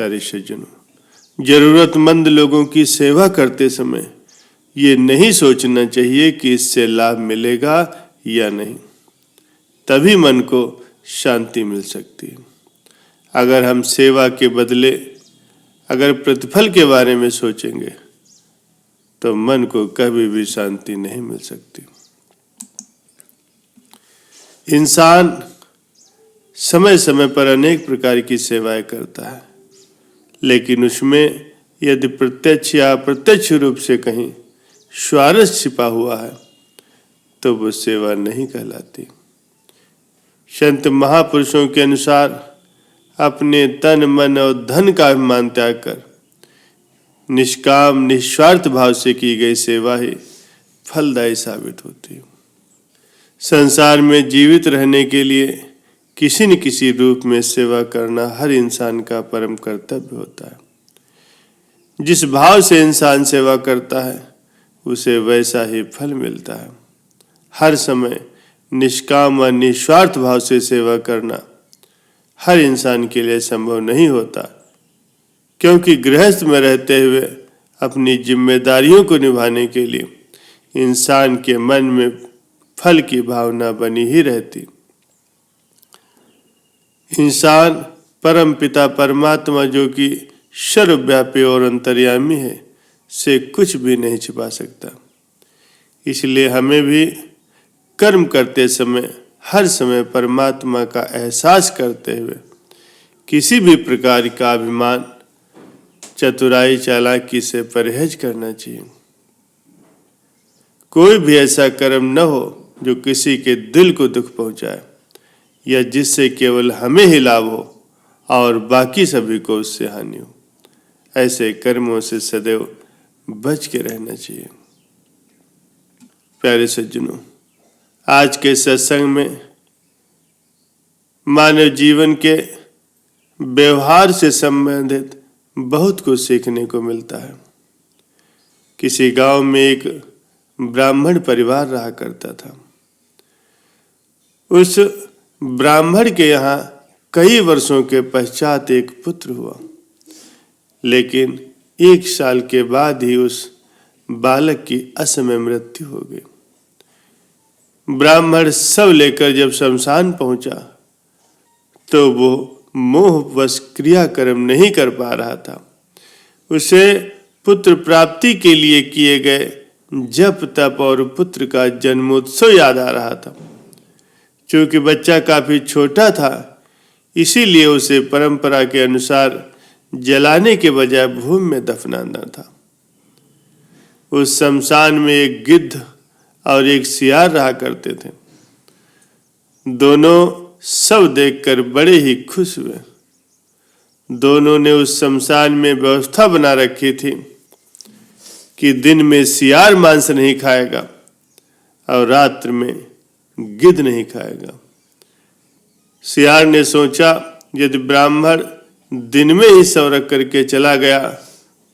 प्यारे सज्जनों, जरूरतमंद लोगों की सेवा करते समय ये नहीं सोचना चाहिए कि इससे लाभ मिलेगा या नहीं, तभी मन को शांति मिल सकती है। अगर हम सेवा के बदले अगर प्रतिफल के बारे में सोचेंगे तो मन को कभी भी शांति नहीं मिल सकती। इंसान समय समय पर अनेक प्रकार की सेवाएं करता है, लेकिन उसमें यदि प्रत्यक्ष या अप्रत्यक्ष रूप से कहीं स्वार्थ छिपा हुआ है तो वो सेवा नहीं कहलाती। संत महापुरुषों के अनुसार अपने तन मन और धन का अभिमान त्याग कर निष्काम निस्वार्थ भाव से की गई सेवा ही फलदायी साबित होती है। संसार में जीवित रहने के लिए किसी न किसी रूप में सेवा करना हर इंसान का परम कर्तव्य होता है। जिस भाव से इंसान सेवा करता है उसे वैसा ही फल मिलता है। हर समय निष्काम व निस्वार्थ भाव से सेवा करना हर इंसान के लिए संभव नहीं होता, क्योंकि गृहस्थ में रहते हुए अपनी जिम्मेदारियों को निभाने के लिए इंसान के मन में फल की भावना बनी ही रहती। इंसान परम पिता परमात्मा, जो कि सर्वव्यापी और अंतर्यामी है, से कुछ भी नहीं छिपा सकता। इसलिए हमें भी कर्म करते समय हर समय परमात्मा का एहसास करते हुए किसी भी प्रकार का अभिमान, चतुराई, चालाकी से परहेज करना चाहिए। कोई भी ऐसा कर्म न हो जो किसी के दिल को दुख पहुंचाए या जिससे केवल हमें ही लाभ हो और बाकी सभी को उससे हानि हो। ऐसे कर्मों से सदैव बच के रहना चाहिए। प्यारे सज्जनों, आज के सत्संग में मानव जीवन के व्यवहार से संबंधित बहुत कुछ सीखने को मिलता है। किसी गांव में एक ब्राह्मण परिवार रहा करता था। उस ब्राह्मण के यहाँ कई वर्षों के पश्चात एक पुत्र हुआ, लेकिन 1 साल के बाद ही उस बालक की असमय मृत्यु हो गई। ब्राह्मण शव लेकर जब शमशान पहुंचा तो वो मोहवश क्रियाकर्म नहीं कर पा रहा था। उसे पुत्र प्राप्ति के लिए किए गए जप तप और पुत्र का जन्मोत्सव याद आ रहा था। चूंकि बच्चा काफी छोटा था, इसीलिए उसे परंपरा के अनुसार जलाने के बजाय भूमि में दफनाना था। उस शमशान में एक गिद्ध और एक सियार रहा करते थे। दोनों सब देखकर बड़े ही खुश हुए। दोनों ने उस शमशान में व्यवस्था बना रखी थी कि दिन में सियार मांस नहीं खाएगा और रात्र में गिद्ध नहीं खाएगा। सियार ने सोचा, यदि ब्राह्मण दिन में ही शव रख करके चला गया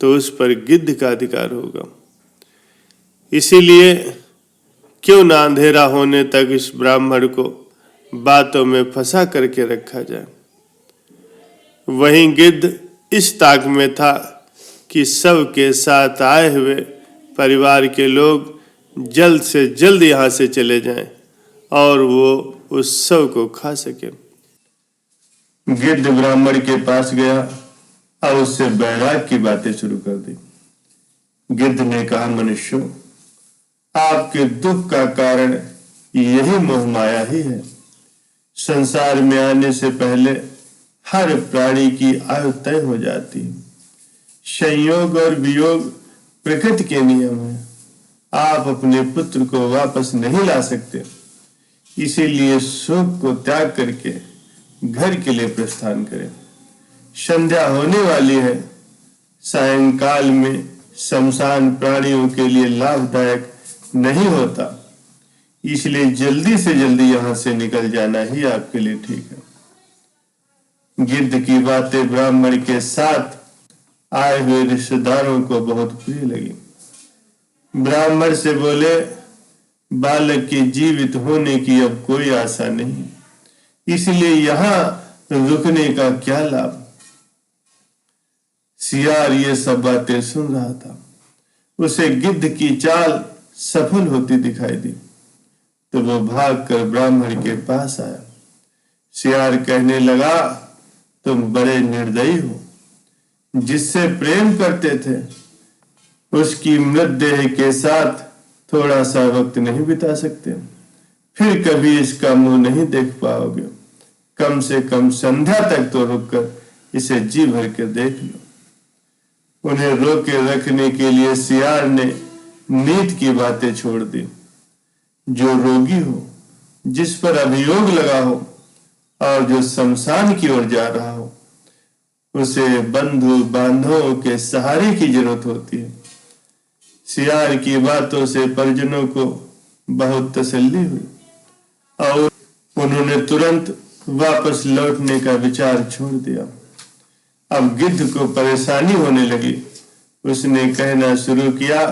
तो उस पर गिद्ध का अधिकार होगा। इसीलिए क्यों ना अंधेरा होने तक इस ब्राह्मण को बातों में फंसा करके रखा जाए। वहीं गिद्ध इस ताक में था कि शव के साथ आए हुए परिवार के लोग जल्द से जल्द यहाँ से चले जाएं और वो उस शव को खा सके। गिद्ध ब्राह्मण के पास गया और उससे बैराग की बातें शुरू कर दी। गिद्ध ने कहा, मनुष्यों, आपके दुख का कारण यही मोह माया ही है। संसार में आने से पहले हर प्राणी की आयु तय हो जाती है। संयोग और वियोग प्रकृति के नियम है। आप अपने पुत्र को वापस नहीं ला सकते, इसीलिए शोक को त्याग करके घर के लिए प्रस्थान करें। संध्या होने वाली है। सायंकाल में शमशान प्राणियों के लिए लाभदायक नहीं होता, इसलिए जल्दी से जल्दी यहां से निकल जाना ही आपके लिए ठीक है। गिद्ध की बातें ब्राह्मण के साथ आए हुए रिश्तेदारों को बहुत प्रिय लगी। ब्राह्मण से बोले, बालक के जीवित होने की अब कोई आशा नहीं, इसलिए यहां रुकने का क्या लाभ। सियार ये सब बातें सुन रहा था। उसे गिद्ध की चाल सफल होती दिखाई दी तो वो भागकर ब्राह्मण के पास आया। सियार कहने लगा, तुम बड़े निर्दयी हो, जिससे प्रेम करते थे उसकी मृतदेह के साथ थोड़ा सा वक्त नहीं बिता सकते, फिर कभी इसका मुंह नहीं देख पाओगे। कम से कम संध्या तक तो रुककर इसे जी भर के देख लो। उन्हें रोके रखने के लिए सियार ने नीत की बातें छोड़ दी। जो रोगी हो, जिस पर अभियोग लगा हो और जो शमशान की ओर जा रहा हो, उसे बंधु बांधवों के सहारे की जरूरत होती है। सियार की बातों से परिजनों को बहुत तसल्ली हुई और उन्होंने तुरंत वापस लौटने का विचार छोड़ दिया। अब गिद्ध को परेशानी होने लगी। उसने कहना शुरू किया,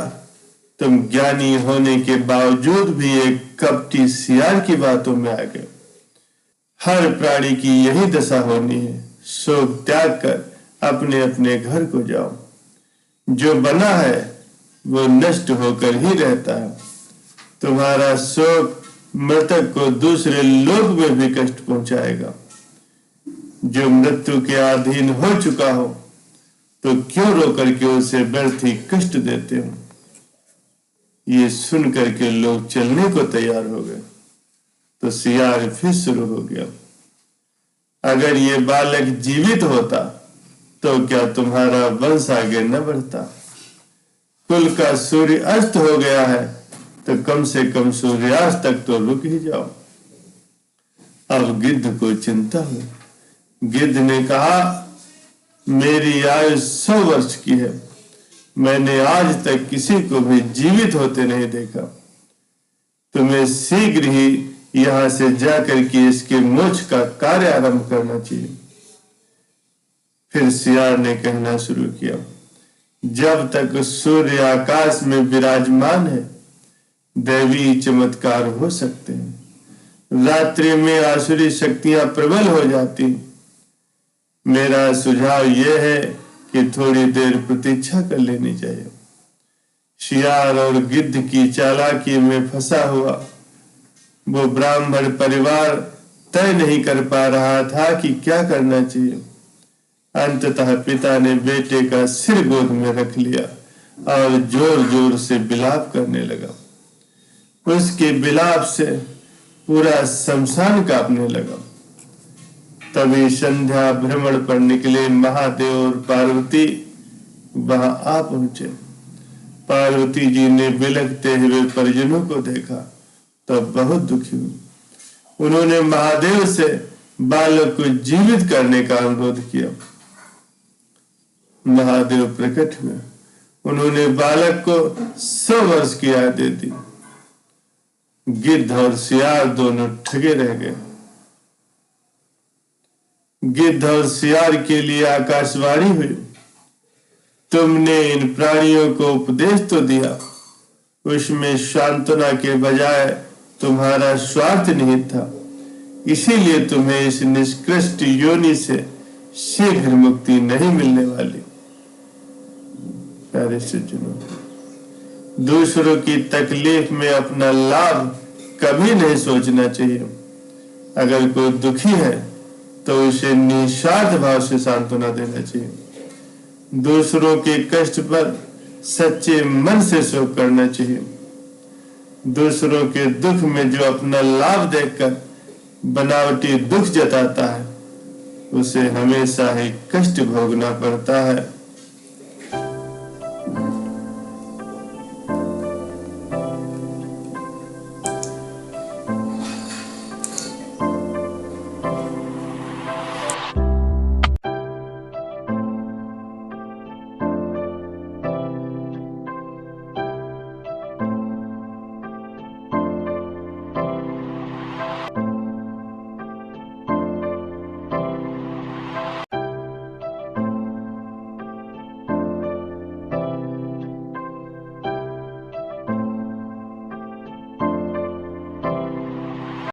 तुम ज्ञानी होने के बावजूद भी एक कपटी सियार की बातों में आ गए। हर प्राणी की यही दशा होनी है। शोक त्याग कर अपने अपने घर को जाओ। जो बना है वो नष्ट होकर ही रहता है। तुम्हारा शोक मृतक को दूसरे लोक में भी कष्ट पहुंचाएगा। जो मृत्यु के अधीन हो चुका हो तो क्यों रो करके उसे व्यर्थ ही कष्ट देते हो। ये सुन करके लोग चलने को तैयार हो गए तो सियार फिर शुरू हो गया। अगर ये बालक जीवित होता तो क्या तुम्हारा वंश आगे न बढ़ता। कुल का सूर्य अस्त हो गया है तो कम से कम सूर्यास्त तक तो रुक ही जाओ। अब गिद्ध को चिंता हुई। गिद्ध ने कहा, मेरी आयु 100 वर्ष की है। मैंने आज तक किसी को भी जीवित होते नहीं देखा। तुम्हें शीघ्र ही यहां से जाकर के इसके मोक्ष का कार्य आरंभ करना चाहिए। फिर सियार ने कहना शुरू किया, जब तक सूर्य आकाश में विराजमान है दैवी चमत्कार हो सकते हैं। रात्रि में आसुरी शक्तियां प्रबल हो जाती। मेरा सुझाव यह है कि थोड़ी देर प्रतीक्षा कर लेनी चाहिए। सियार और गिद्ध की चालाकी में फंसा हुआ वो ब्राह्मण परिवार तय नहीं कर पा रहा था कि क्या करना चाहिए। अंततः पिता ने बेटे का सिर गोद में रख लिया और जोर जोर से विलाप करने लगा। उसके विलाप से पूरा शमशान कांपने लगा। तभी संध्या भ्रमण पर निकले महादेव और पार्वती वहां आ पहुंचे। पार्वती जी ने बिलखते हुए परिजनों को देखा तो बहुत दुखी हुई। उन्होंने महादेव से बालक को जीवित करने का अनुरोध किया। महादेव प्रकट हुए। उन्होंने बालक को 100 वर्ष की आयु दे दी। गिद्ध और सियार दोनों ठगे रह गए। गिद्ध और सियार के लिए आकाशवाणी हुई, तुमने इन प्राणियों को उपदेश तो दिया, उसमें सांत्वना के बजाय तुम्हारा स्वार्थ निहित था। इसीलिए तुम्हें इस निष्कृष्ट योनि से शीघ्र मुक्ति नहीं मिलने वाली। प्यारे सज्जनों, दूसरों की तकलीफ में अपना लाभ कभी नहीं सोचना चाहिए। अगर कोई दुखी है तो उसे निस्वार्थ भाव से सांत्वना देना चाहिए। दूसरों के कष्ट पर सच्चे मन से शोक करना चाहिए। दूसरों के दुख में जो अपना लाभ देखकर बनावटी दुख जताता है उसे हमेशा ही कष्ट भोगना पड़ता है।